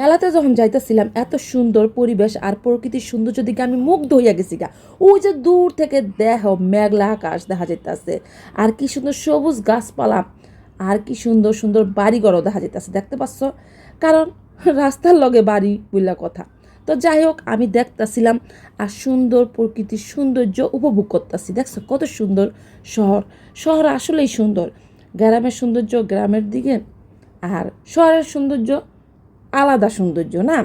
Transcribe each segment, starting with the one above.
মেলাতে যখন যাইতেছিলাম এত সুন্দর পরিবেশ আর প্রকৃতির সৌন্দর্য দিকে আমি মুগ্ধ হইয়া গেছি গা। ওই যে দূর থেকে দেহ মেঘলা আকাশ দেখা যাইতেছে, আর কি সুন্দর সবুজ গাছপালা, আর কি সুন্দর সুন্দর বাড়িঘরও দেখা যাইতেছে, দেখতে পাচ্ছ? কারণ রাস্তার লগে বাড়ি বললা কথা। তো যাই হোক, আমি দেখতেছিলাম আর সুন্দর প্রকৃতির সৌন্দর্য উপভোগ করতেছি। দেখছো কত সুন্দর শহর। শহর আসলেই সুন্দর। গ্রামের সৌন্দর্য গ্রামের দিকে, আর শহরের সৌন্দর্য আলাদা সৌন্দর্য না?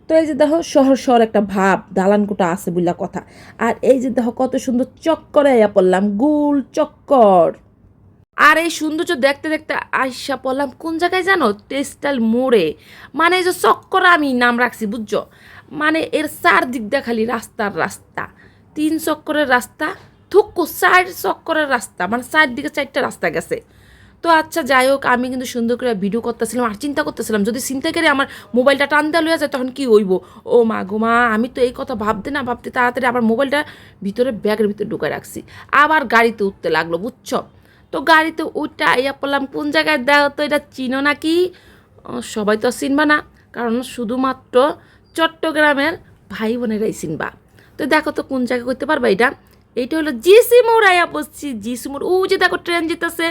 তো এই যে দেখো শহর শহর একটা ভাব, দালানকোটা আছে বললা কথা। আর এই যে দেখো কত সুন্দর চক্করে আইয়া পড়লাম, গোল চক্কর। আর এই সৌন্দর্য দেখতে দেখতে আইসা পড়লাম কোন জায়গায় জানো? টেক্সটাইল মোড়ে। মানে এই যে চক্কর আমি নাম রাখছি, বুঝছো? মানে এর চারদিক দিয়ে খালি রাস্তার রাস্তা, 3 চক্করের রাস্তা, থুকু 4 চক্করের রাস্তা, মানে চারদিকে 4টা রাস্তা গেছে। তো আচ্ছা যাই হোক, আমি কিন্তু সুন্দর করে ভিডিও করতেছিলাম আর চিন্তা করতেছিলাম যদি ছিনতাইকারী আমার মোবাইলটা টান দেওয়া লইয়া যায় তখন কি হইব। ও মা গো মা, আমি তো এই কথা ভাবতে না ভাবতে তাড়াতাড়ি আবার মোবাইলটা ভিতরে ব্যাগের ভিতরে ঢুকায় রাখছি। আবার গাড়িতে উঠতে লাগলো, বুঝছো? তো গাড়িতে উঠটা আইয়া পড়লাম কোন জায়গায়, দেখো তো এটা চিনো নাকি? সবাই তো চিনবা না, কারণ শুধুমাত্র চট্টগ্রামের ভাই বোনেরাই চিনবা। তো দেখো তো কোন জায়গায় করতে পারবা এটা? এইটা হলো জিসি মোড়। আইয়া বসছি জিসি মোড়। ও যে দেখো ট্রেন যেতেছে,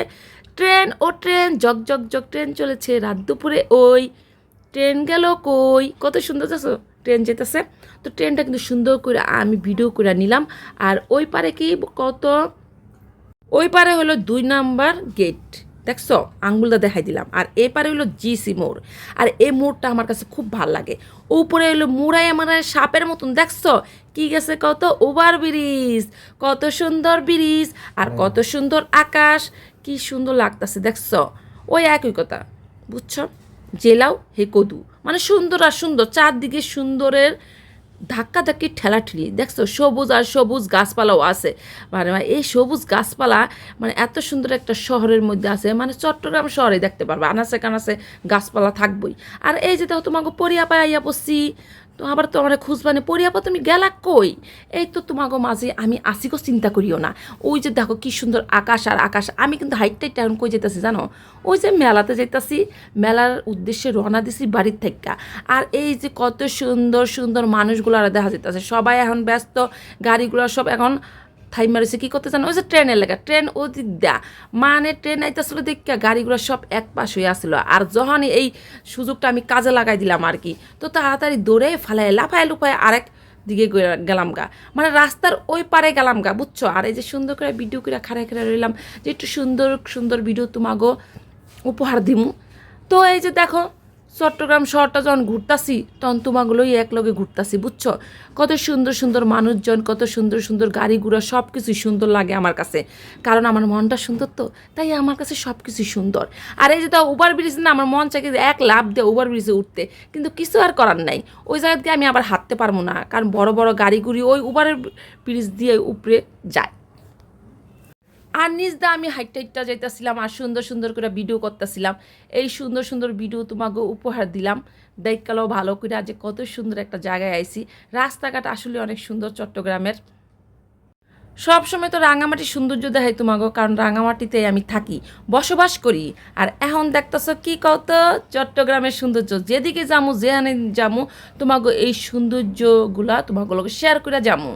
ট্রেন ও ট্রেন, জগ জগ জগ ট্রেন চলেছে রাত দুপুরে। ওই ট্রেন গেল কই, কত সুন্দর যাচ্ছ ট্রেন যেতেছে। তো ট্রেনটা কিন্তু সুন্দর করে আমি ভিডিও করে নিলাম। আর ওই পারে কি কত, ওই পারে হলো 2 নাম্বার গেট, দেখছো? আঙ্গুলটা দেখাই দিলাম। আর এ পারে হলো জিসি মোড়। আর এই মোড়টা আমার কাছে খুব ভাল লাগে। উপরে হলো মুড়াই আমার সাপের মতন, দেখছো কি গেছে? কত ওভার ব্রিজ, কত সুন্দর ব্রিজ, আর কত সুন্দর আকাশ, কি সুন্দর লাগতেছে, দেখছো? ওই একই কথা, বুঝছো? জেলাও হে কদু, মানে সুন্দর আর সুন্দর, চারদিকে সুন্দরের ধাক্কা ধাক্কি ঠেলাঠেলি, দেখছো? সবুজ আর সবুজ গাছপালাও আছে। মানে এই সবুজ গাছপালা মানে এত সুন্দর একটা শহরের মধ্যে আছে, মানে চট্টগ্রাম শহরে দেখতে পারবে, আনাচে কানাচে গাছপালা থাকবই। আর এই যে দেখো তোমাকে পরিয়াপা আইয়া পড়ছি। তো আবার তো আমার খুঁজবানে, পরিয়াপা তুমি গেলা কই? এই তো তোমাকে মাঝে আমি আসিগো, চিন্তা করিও না। ওই যে দেখো কি সুন্দর আকাশ আর আকাশ। আমি কিন্তু হাইটটাই এখন কই যেতেছি জানো? ওই যে মেলাতে যাইতাছি, মেলার উদ্দেশ্যে রওনা দিছি বাড়ির থেকে। আর এই যে কত সুন্দর সুন্দর মানুষগুলো আর দেখা যেতেছে, সবাই এখন ব্যস্ত, গাড়িগুলো সব এখন থাই মারিছে। কী করতে জানো? ওই যে ট্রেনের লেগা, ট্রেন ওদিক দেয়া, মানে ট্রেন আইতেছিল দেখা গাড়িগুলো সব এক পাশ হয়ে আসছিলো। আর যখনই এই সুযোগটা আমি কাজে লাগাই দিলাম আর কি, তো তাড়াতাড়ি দৌড়ে ফালাই লাফায় লুফায় আরেক দিকে গেলাম গা, মানে রাস্তার ওই পারে গেলাম গা, বুঝছো? আর এই যে সুন্দর করে ভিডিও করে খাড়ায় খাড়ায় রইলাম যে একটু সুন্দর সুন্দর ভিডিও তোমাগো উপহার দিমু। তো এই যে দেখো চট্টগ্রাম শহরটা যখন ঘুরতাছি তখন তোমাগুলোই একলগে ঘুরতাছি, বুঝছো? কত সুন্দর সুন্দর মানুষজন, কত সুন্দর সুন্দর গাড়ি ঘোড়া, সব কিছুই সুন্দর লাগে আমার কাছে, কারণ আমার মনটা সুন্দর, তো তাই আমার কাছে সব কিছুই সুন্দর। আর এই যে তো ওভার ব্রিজ না, আমার মন চাই এক লাফ দিয়ে ওভার ব্রিজে উঠতে, কিন্তু কিছু আর করার নাই। ওই জায়গা দিয়ে আমি আবার হাঁটতে পারবো না, কারণ বড় বড় গাড়িগুড়ি ওই ওভারের ব্রিজ দিয়ে উপরে যায়। আর নিজ দা আমি হাইটটা হাইটটা যাইতেছিলাম আর সুন্দর সুন্দর করে ভিডিও করতেছিলাম। এই সুন্দর সুন্দর ভিডিও তোমাকে উপহার দিলাম। দেখলেও ভালো করে যে কত সুন্দর একটা জায়গায় আইছি। রাস্তাঘাট আসলে অনেক সুন্দর চট্টগ্রামের। সবসময় তো রাঙামাটির সৌন্দর্য দেখাই তোমাকে, কারণ রাঙামাটিতে আমি থাকি, বসবাস করি। আর এখন দেখতেছ কি কত চট্টগ্রামের সৌন্দর্য, যেদিকে যামু যেখানে যামু তোমাকে এই সৌন্দর্যগুলা তোমাকে শেয়ার করে যামু।